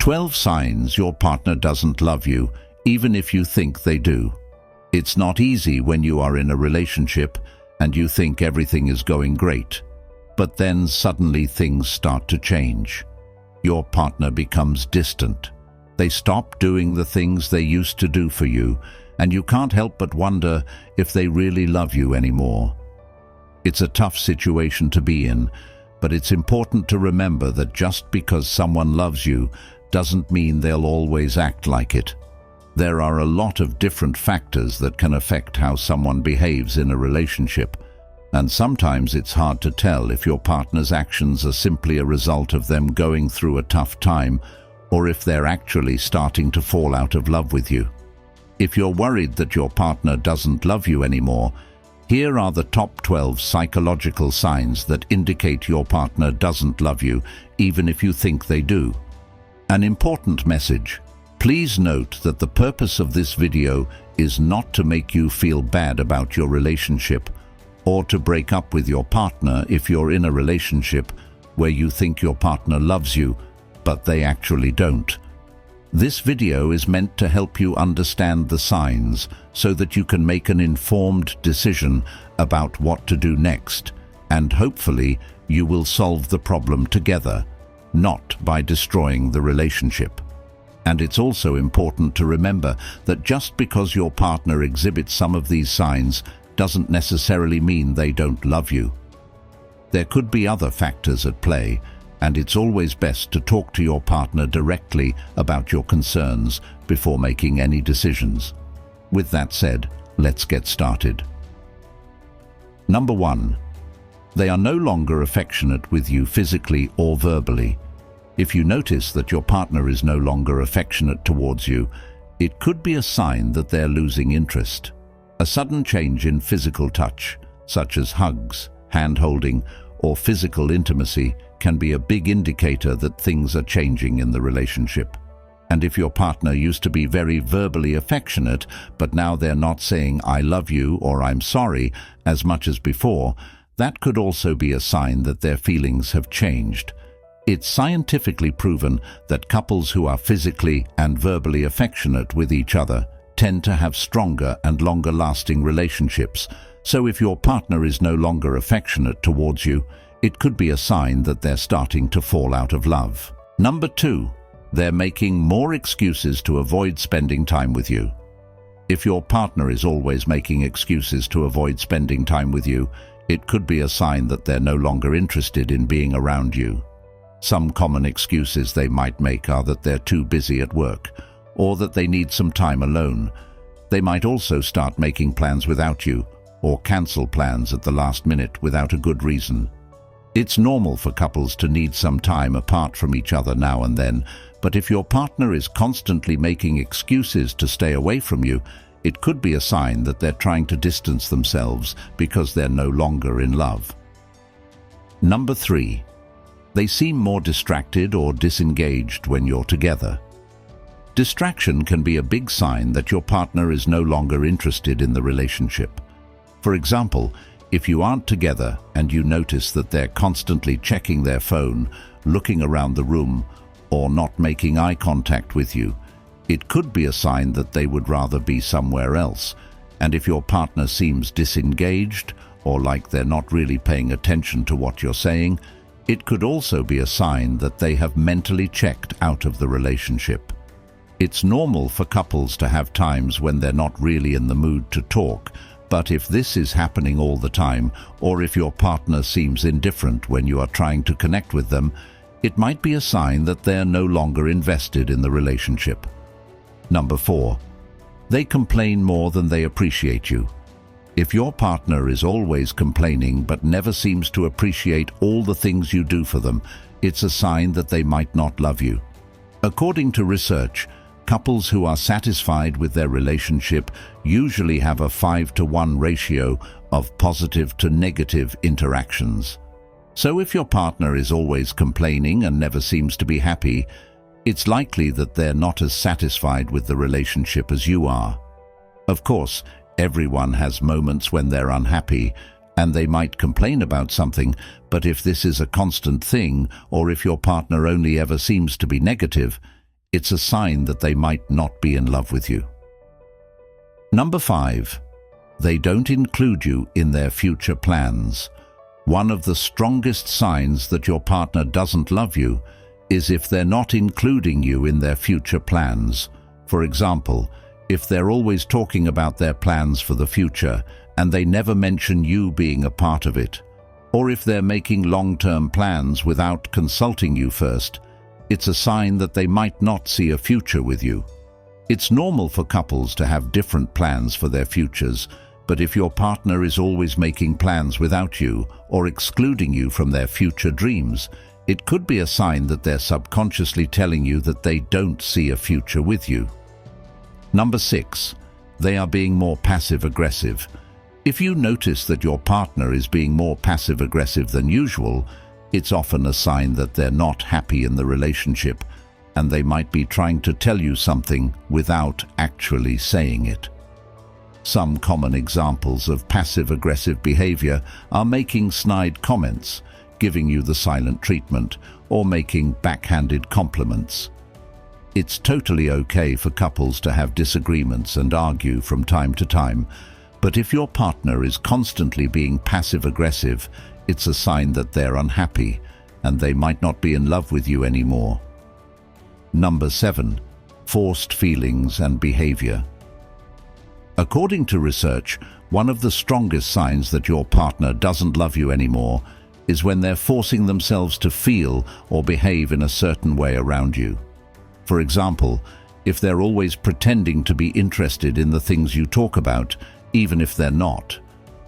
12 signs your partner doesn't love you, even if you think they do. It's not easy when you are in a relationship and you think everything is going great, but then suddenly things start to change. Your partner becomes distant. They stop doing the things they used to do for you, and you can't help but wonder if they really love you anymore. It's a tough situation to be in, but it's important to remember that just because someone loves you doesn't mean they'll always act like it. There are a lot of different factors that can affect how someone behaves in a relationship, and sometimes it's hard to tell if your partner's actions are simply a result of them going through a tough time or if they're actually starting to fall out of love with you. If you're worried that your partner doesn't love you anymore, here are the top 12 psychological signs that indicate your partner doesn't love you, even if you think they do. An important message. Please note that the purpose of this video is not to make you feel bad about your relationship or to break up with your partner if you're in a relationship where you think your partner loves you, but they actually don't. This video is meant to help you understand the signs so that you can make an informed decision about what to do next, and hopefully you will solve the problem together, not by destroying the relationship. And it's also important to remember that just because your partner exhibits some of these signs doesn't necessarily mean they don't love you. There could be other factors at play, and it's always best to talk to your partner directly about your concerns before making any decisions. With that said, let's get started. Number 1. They are no longer affectionate with you physically or verbally. If you notice that your partner is no longer affectionate towards you, it could be a sign that they're losing interest. A sudden change in physical touch, such as hugs, hand-holding, or physical intimacy, can be a big indicator that things are changing in the relationship. And if your partner used to be very verbally affectionate, but now they're not saying "I love you" or "I'm sorry" as much as before, that could also be a sign that their feelings have changed. It's scientifically proven that couples who are physically and verbally affectionate with each other tend to have stronger and longer-lasting relationships. So if your partner is no longer affectionate towards you, it could be a sign that they're starting to fall out of love. Number 2. They're making more excuses to avoid spending time with you. If your partner is always making excuses to avoid spending time with you, it could be a sign that they're no longer interested in being around you. Some common excuses they might make are that they're too busy at work, or that they need some time alone. They might also start making plans without you, or cancel plans at the last minute without a good reason. It's normal for couples to need some time apart from each other now and then, but if your partner is constantly making excuses to stay away from you, it could be a sign that they're trying to distance themselves because they're no longer in love. Number 3. They seem more distracted or disengaged when you're together. Distraction can be a big sign that your partner is no longer interested in the relationship. For example, if you aren't together and you notice that they're constantly checking their phone, looking around the room, or not making eye contact with you, it could be a sign that they would rather be somewhere else. And if your partner seems disengaged or like they're not really paying attention to what you're saying, it could also be a sign that they have mentally checked out of the relationship. It's normal for couples to have times when they're not really in the mood to talk, but if this is happening all the time, or if your partner seems indifferent when you are trying to connect with them, it might be a sign that they're no longer invested in the relationship. Number 4. They complain more than they appreciate you. If your partner is always complaining but never seems to appreciate all the things you do for them, it's a sign that they might not love you. According to research, couples who are satisfied with their relationship usually have a 5-to-1 ratio of positive to negative interactions. So if your partner is always complaining and never seems to be happy, it's likely that they're not as satisfied with the relationship as you are. Of course, everyone has moments when they're unhappy, and they might complain about something, but if this is a constant thing, or if your partner only ever seems to be negative, It's a sign that they might not be in love with you. Number 5. They don't include you in their future plans. One of the strongest signs that your partner doesn't love you is if they're not including you in their future plans. For example, if they're always talking about their plans for the future and they never mention you being a part of it, or if they're making long-term plans without consulting you first, it's a sign that they might not see a future with you. It's normal for couples to have different plans for their futures, but if your partner is always making plans without you or excluding you from their future dreams, it could be a sign that they're subconsciously telling you that they don't see a future with you. Number 6. They are being more passive-aggressive. If you notice that your partner is being more passive-aggressive than usual, it's often a sign that they're not happy in the relationship, and they might be trying to tell you something without actually saying it. Some common examples of passive-aggressive behavior are making snide comments, giving you the silent treatment, or making backhanded compliments. It's totally okay for couples to have disagreements and argue from time to time, but if your partner is constantly being passive-aggressive, it's a sign that they're unhappy and they might not be in love with you anymore. Number 7. Forced feelings and behavior. According to research, one of the strongest signs that your partner doesn't love you anymore is when they're forcing themselves to feel or behave in a certain way around you. For example, if they're always pretending to be interested in the things you talk about, even if they're not,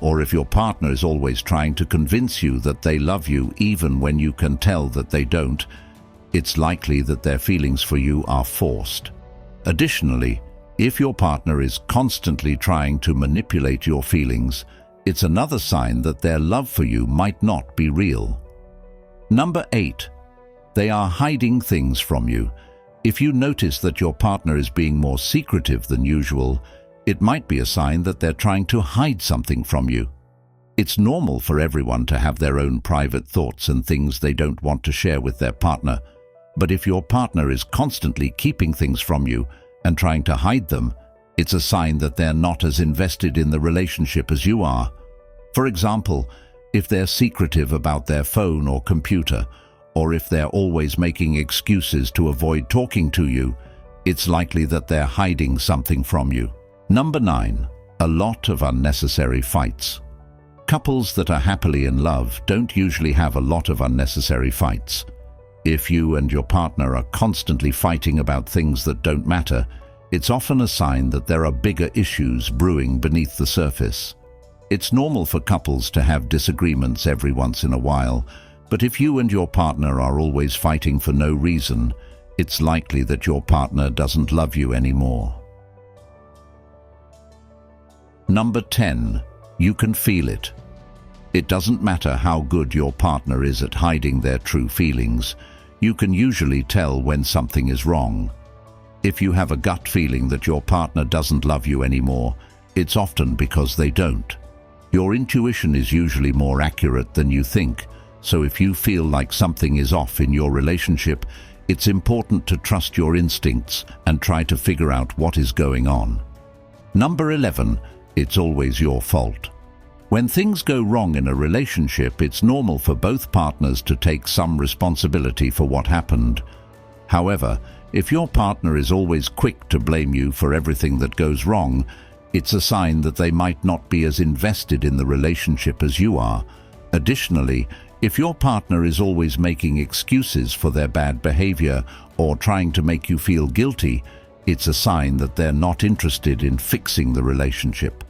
or if your partner is always trying to convince you that they love you even when you can tell that they don't, it's likely that their feelings for you are forced. Additionally, if your partner is constantly trying to manipulate your feelings, it's another sign that their love for you might not be real. Number 8. They are hiding things from you. If you notice that your partner is being more secretive than usual, it might be a sign that they're trying to hide something from you. It's normal for everyone to have their own private thoughts and things they don't want to share with their partner. But if your partner is constantly keeping things from you and trying to hide them, it's a sign that they're not as invested in the relationship as you are. For example, if they're secretive about their phone or computer, or if they're always making excuses to avoid talking to you, it's likely that they're hiding something from you. Number 9. A lot of unnecessary fights. Couples that are happily in love don't usually have a lot of unnecessary fights. If you and your partner are constantly fighting about things that don't matter, it's often a sign that there are bigger issues brewing beneath the surface. It's normal for couples to have disagreements every once in a while, but if you and your partner are always fighting for no reason, it's likely that your partner doesn't love you anymore. Number 10. You can feel it. It doesn't matter how good your partner is at hiding their true feelings. You can usually tell when something is wrong. If you have a gut feeling that your partner doesn't love you anymore, it's often because they don't. Your intuition is usually more accurate than you think, so if you feel like something is off in your relationship, it's important to trust your instincts and try to figure out what is going on. Number 11. It's always your fault. When things go wrong in a relationship, it's normal for both partners to take some responsibility for what happened. However, if your partner is always quick to blame you for everything that goes wrong, it's a sign that they might not be as invested in the relationship as you are. Additionally, if your partner is always making excuses for their bad behavior or trying to make you feel guilty, it's a sign that they're not interested in fixing the relationship.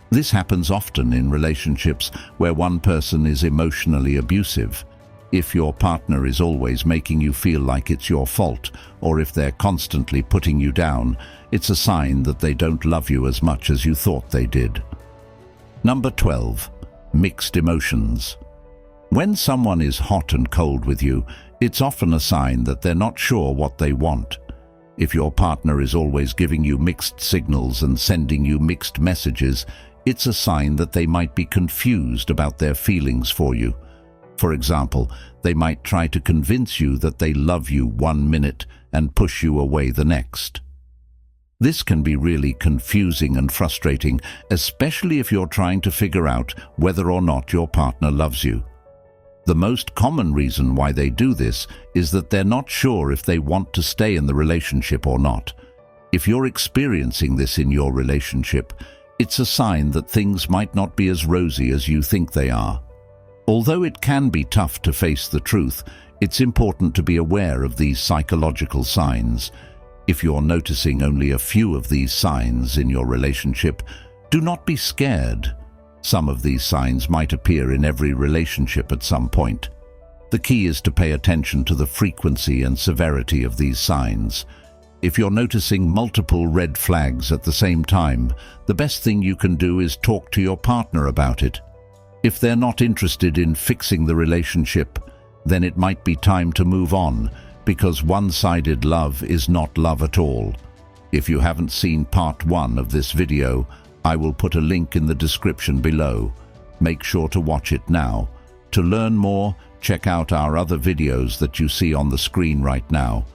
This happens often in relationships where one person is emotionally abusive. If your partner is always making you feel like it's your fault, or if they're constantly putting you down, it's a sign that they don't love you as much as you thought they did. Number 12. Mixed emotions. When someone is hot and cold with you, it's often a sign that they're not sure what they want. If your partner is always giving you mixed signals and sending you mixed messages, it's a sign that they might be confused about their feelings for you. For example, they might try to convince you that they love you one minute and push you away the next. This can be really confusing and frustrating, especially if you're trying to figure out whether or not your partner loves you. The most common reason why they do this is that they're not sure if they want to stay in the relationship or not. If you're experiencing this in your relationship, it's a sign that things might not be as rosy as you think they are. Although it can be tough to face the truth, it's important to be aware of these psychological signs. If you're noticing only a few of these signs in your relationship, do not be scared. Some of these signs might appear in every relationship at some point. The key is to pay attention to the frequency and severity of these signs. If you're noticing multiple red flags at the same time, the best thing you can do is talk to your partner about it. If they're not interested in fixing the relationship, then it might be time to move on, because one-sided love is not love at all. If you haven't seen part 1 of this video, I will put a link in the description below. Make sure to watch it now. To learn more, check out our other videos that you see on the screen right now.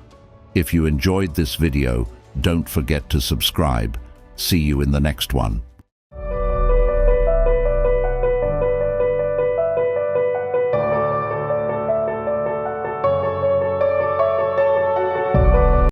If you enjoyed this video, don't forget to subscribe. See you in the next one.